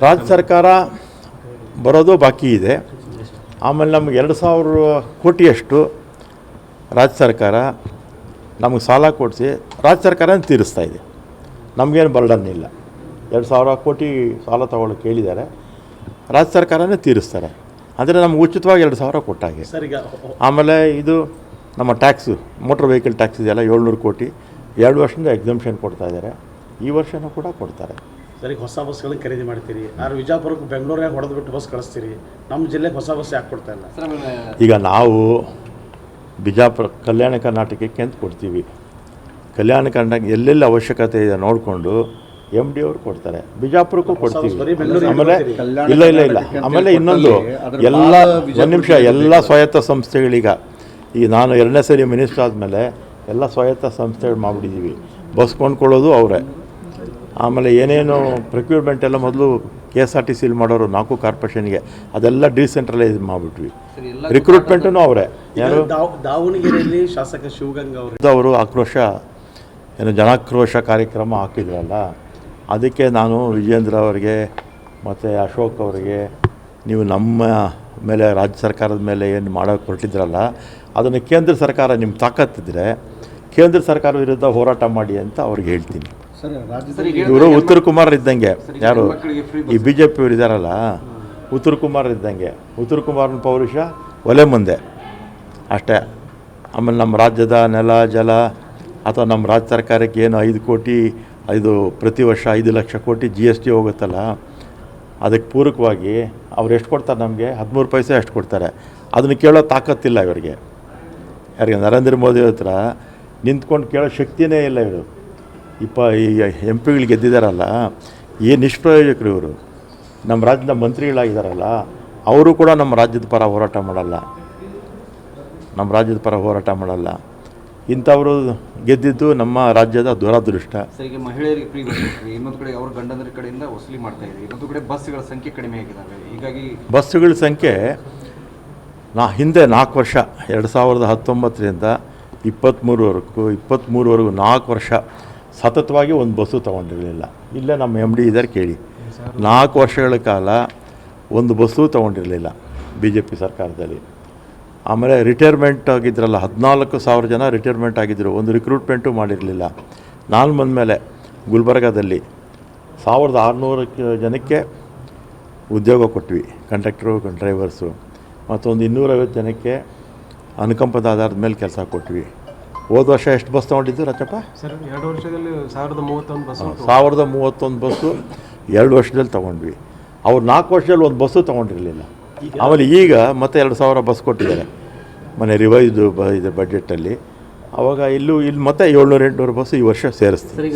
ರಾಜ್ಯ ಸರ್ಕಾರ ಬರೋದು ಬಾಕಿ ಇದೆ. ಆಮೇಲೆ ನಮ್ಗೆ 2,000 ಕೋಟಿಯಷ್ಟು ರಾಜ್ಯ ಸರ್ಕಾರ ನಮಗೆ ಸಾಲ ಕೊಡಿಸಿ ರಾಜ್ಯ ಸರ್ಕಾರನ ತೀರಿಸ್ತಾ ಇದೆ. ನಮಗೇನು ಬರ್ಡನ್ ಇಲ್ಲ. 2,000 ಕೋಟಿ ಸಾಲ ತೊಗೊಳ್ಳೋಕೆ ಹೇಳಿದ್ದಾರೆ, ರಾಜ್ಯ ಸರ್ಕಾರನೇ ತೀರಿಸ್ತಾರೆ. ಅಂದರೆ ನಮ್ಗೆ ಉಚಿತವಾಗಿ 2,000 ಕೊಟ್ಟಾಗೆ. ಆಮೇಲೆ ಇದು ನಮ್ಮ ಟ್ಯಾಕ್ಸು, ಮೋಟ್ರ್ ವೆಹಿಕಲ್ ಟ್ಯಾಕ್ಸ್ ಇದೆಯಲ್ಲ 700 ಕೋಟಿ 2 ವರ್ಷದಿಂದ ಎಕ್ಸಂಪ್ಷನ್ ಕೊಡ್ತಾ ಇದ್ದಾರೆ. ಈ ವರ್ಷನೂ ಕೂಡ ಕೊಡ್ತಾರೆ. ಸರಿ, ಹೊಸ ಬಸ್ಗಳನ್ನು ಖರೀದಿ ಮಾಡ್ತೀರಿ, ಆದ್ರೆ ವಿಜಯಪುರಕ್ಕೆ ಬೆಂಗಳೂರಾಗ ಹೊಡೆದ್ಬಿಟ್ಟು ಬಸ್ ಕಳಿಸ್ತೀರಿ, ನಮ್ಮ ಜಿಲ್ಲೆಗೆ ಹೊಸ ಬಸ್ ಯಾಕೆ ಕೊಡ್ತಾ ಇಲ್ಲ? ಈಗ ನಾವು ಬಿಜಾಪುರ ಕಲ್ಯಾಣ ಕರ್ನಾಟಕಕ್ಕೆ ಅಂತ ಕೊಡ್ತೀವಿ. ಕಲ್ಯಾಣ ಕರ್ನಾಟಕ ಎಲ್ಲೆಲ್ಲಿ ಅವಶ್ಯಕತೆ ಇದೆ ನೋಡಿಕೊಂಡು MD ಅವರು ಕೊಡ್ತಾರೆ, ಬಿಜಾಪುರಕ್ಕೂ ಕೊಡ್ತೀವಿ. ಆಮೇಲೆ ಇಲ್ಲ ಆಮೇಲೆ ಇನ್ನೊಂದು ಒಂದು ನಿಮಿಷ, ಎಲ್ಲ ಸ್ವಾಯತ್ತ ಸಂಸ್ಥೆಗಳೀಗ ಈಗ ನಾನು 2ನೇ ಸರಿ ಮಿನಿಸ್ಟರ್ ಆದಮೇಲೆ ಎಲ್ಲ ಸ್ವಾಯತ್ತ ಸಂಸ್ಥೆಗಳು ಮಾಡಿಬಿಟ್ಟಿದ್ದೀವಿ. ಬಸ್ ಕೊಂಡ್ಕೊಳ್ಳೋದು ಅವರೇ. ಆಮೇಲೆ ಏನೇನು ಪ್ರೊಕ್ಯೂರ್ಮೆಂಟ್ ಎಲ್ಲ ಮೊದಲು KSRTCಲಿ ಮಾಡೋರು 4 ಕಾರ್ಪೊರೇಷನ್ಗೆ, ಅದೆಲ್ಲ ಡಿಸೆಂಟ್ರಲೈಸ್ ಮಾಡಿಬಿಟ್ವಿ. ರಿಕ್ರೂಟ್ಮೆಂಟೂ ಅವರೇ. ಯಾರು? ದಾವಣಗೆರೆಯಲ್ಲಿ ಶಾಸಕ ಶಿವಗಂಗಾ ಅವರು ಆಕ್ರೋಶ ಜನಾಕ್ರೋಶ ಕಾರ್ಯಕ್ರಮ ಹಾಕಿದ್ರಲ್ಲ, ಅದಕ್ಕೆ ನಾನು ವಿಜೇಂದ್ರ ಅವರಿಗೆ ಮತ್ತು ಅಶೋಕ್ ಅವರಿಗೆ, ನೀವು ನಮ್ಮ ಮೇಲೆ ರಾಜ್ಯ ಸರ್ಕಾರದ ಮೇಲೆ ಏನು ಮಾಡೋಕ್ಕೆ ಹೊರಟಿದ್ರಲ್ಲ, ಅದನ್ನು ಕೇಂದ್ರ ಸರ್ಕಾರ ನಿಮ್ಮ ತಾಕತ್ತಿದ್ರೆ ಕೇಂದ್ರ ಸರ್ಕಾರ ವಿರುದ್ಧ ಹೋರಾಟ ಮಾಡಿ ಅಂತ ಅವ್ರಿಗೆ ಹೇಳ್ತೀನಿ. ಇವರು ಉತ್ತರ ಕುಮಾರ್ ಇದ್ದಂಗೆ, ಯಾರು ಈ BJP ಅವರು ಇದ್ದಾರಲ್ಲ, ಉತ್ತರ ಕುಮಾರ್ ಇದ್ದಂಗೆ. ಉತ್ತರ ಕುಮಾರನ ಪೌರುಷ ಒಲೆ ಮುಂದೆ ಅಷ್ಟೇ. ಆಮೇಲೆ ನಮ್ಮ ರಾಜ್ಯದ ನೆಲ ಜಲ ಅಥವಾ ನಮ್ಮ ರಾಜ್ಯ ಸರ್ಕಾರಕ್ಕೆ ಏನು 5 ಕೋಟಿ ಪ್ರತಿ ವರ್ಷ 5 ಲಕ್ಷ ಕೋಟಿ GST ಹೋಗುತ್ತಲ್ಲ, ಅದಕ್ಕೆ ಪೂರಕವಾಗಿ ಅವ್ರು ಎಷ್ಟು ಕೊಡ್ತಾರೆ ನಮಗೆ? 13 ಪೈಸೆ ಅಷ್ಟು ಕೊಡ್ತಾರೆ. ಅದನ್ನು ಕೇಳೋ ತಾಕತ್ತಿಲ್ಲ ಇವರಿಗೆ. ಯಾರಿಗೆ? ನರೇಂದ್ರ ಮೋದಿ ಹತ್ರ ನಿಂತ್ಕೊಂಡು ಕೇಳೋ ಶಕ್ತಿಯೇ ಇಲ್ಲ ಇವರು. ಈ MP ಗಳು ಗೆದ್ದಿದ್ದಾರಲ್ಲ, ಏನು ನಿಷ್ಪ್ರಯೋಜಕರು ಇವರು. ನಮ್ಮ ರಾಜ್ಯದ ಮಂತ್ರಿಗಳಾಗಿದ್ದಾರಲ್ಲ, ಅವರು ಕೂಡ ನಮ್ಮ ರಾಜ್ಯದ ಪರ ಹೋರಾಟ ಮಾಡಲ್ಲ. ಇಂಥವರು ಗೆದ್ದಿದ್ದು ನಮ್ಮ ರಾಜ್ಯದ ದುರದೃಷ್ಟ. ಸರಿಗೆ ಮಹಿಳೆಯರಿಗೆ ಫ್ರೀ ಬಸ್, ಇನ್ನೊಂದು ಕಡೆ ಅವ್ರ ಗಂಡಂದ್ರ ಕಡೆಯಿಂದ ವಸೂಲಿ ಮಾಡ್ತಾ ಇದೆ, ಇನ್ನೊಂದು ಕಡೆ ಬಸ್ಗಳ ಸಂಖ್ಯೆ ಕಡಿಮೆ ಆಗಿದ್ದಾವೆ. ಹೀಗಾಗಿ ಬಸ್ಸುಗಳ ಸಂಖ್ಯೆ ಹಿಂದೆ 4 ವರ್ಷ 2019ರಿಂದ 23ವರೆಗೂ 4 ವರ್ಷ ಸತತವಾಗಿ ಒಂದು ಬಸ್ಸು ತೊಗೊಂಡಿರಲಿಲ್ಲ. ಇಲ್ಲೇ ನಮ್ಮ MD ಇದ್ದಾರೆ ಕೇಳಿ, 4 ವರ್ಷಗಳ ಕಾಲ ಒಂದು ಬಸ್ಸು ತೊಗೊಂಡಿರಲಿಲ್ಲ BJP ಸರ್ಕಾರದಲ್ಲಿ. ಆಮೇಲೆ ರಿಟೈರ್ಮೆಂಟ್ ಆಗಿದ್ರಲ್ಲ, 14,000 ಜನ ರಿಟೈರ್ಮೆಂಟ್ ಆಗಿದ್ದರು, ಒಂದು ರಿಕ್ರೂಟ್ಮೆಂಟು ಮಾಡಿರಲಿಲ್ಲ. ನಾನು ಬಂದಮೇಲೆ ಗುಲ್ಬರ್ಗಾದಲ್ಲಿ 1,600 ಜನಕ್ಕೆ ಉದ್ಯೋಗ ಕೊಟ್ವಿ, ಕಂಡಕ್ಟ್ರು ಡ್ರೈವರ್ಸು. ಮತ್ತೊಂದು 250 ಜನಕ್ಕೆ ಅನುಕಂಪದ ಆಧಾರದ ಮೇಲೆ ಕೆಲಸ ಕೊಟ್ವಿ. ಹೋದ ವರ್ಷ ಎಷ್ಟು ಬಸ್ ತೊಗೊಂಡಿದ್ದು ರಾಜಪ್ಪ? ಸರ್ 2 ವರ್ಷದಲ್ಲಿ 1031 ಬಸ್. 1031 ಬಸ್ಸು 2 ವರ್ಷದಲ್ಲಿ ತೊಗೊಂಡ್ವಿ. ಅವ್ರು 4 ವರ್ಷದಲ್ಲಿ ಒಂದು ಬಸ್ಸು ತೊಗೊಂಡಿರಲಿಲ್ಲ. ಆಮೇಲೆ ಈಗ ಮತ್ತೆ 2,000 ಬಸ್ ಕೊಟ್ಟಿದ್ದಾರೆ ಮೊನ್ನೆ ರಿವೈಸ್ದು ಇದು ಬಡ್ಜೆಟಲ್ಲಿ. ಆವಾಗ ಇಲ್ಲಿ ಮತ್ತೆ 700-800 ಬಸ್ಸು ಈ ವರ್ಷ ಸೇರಿಸ್ತೀವಿ.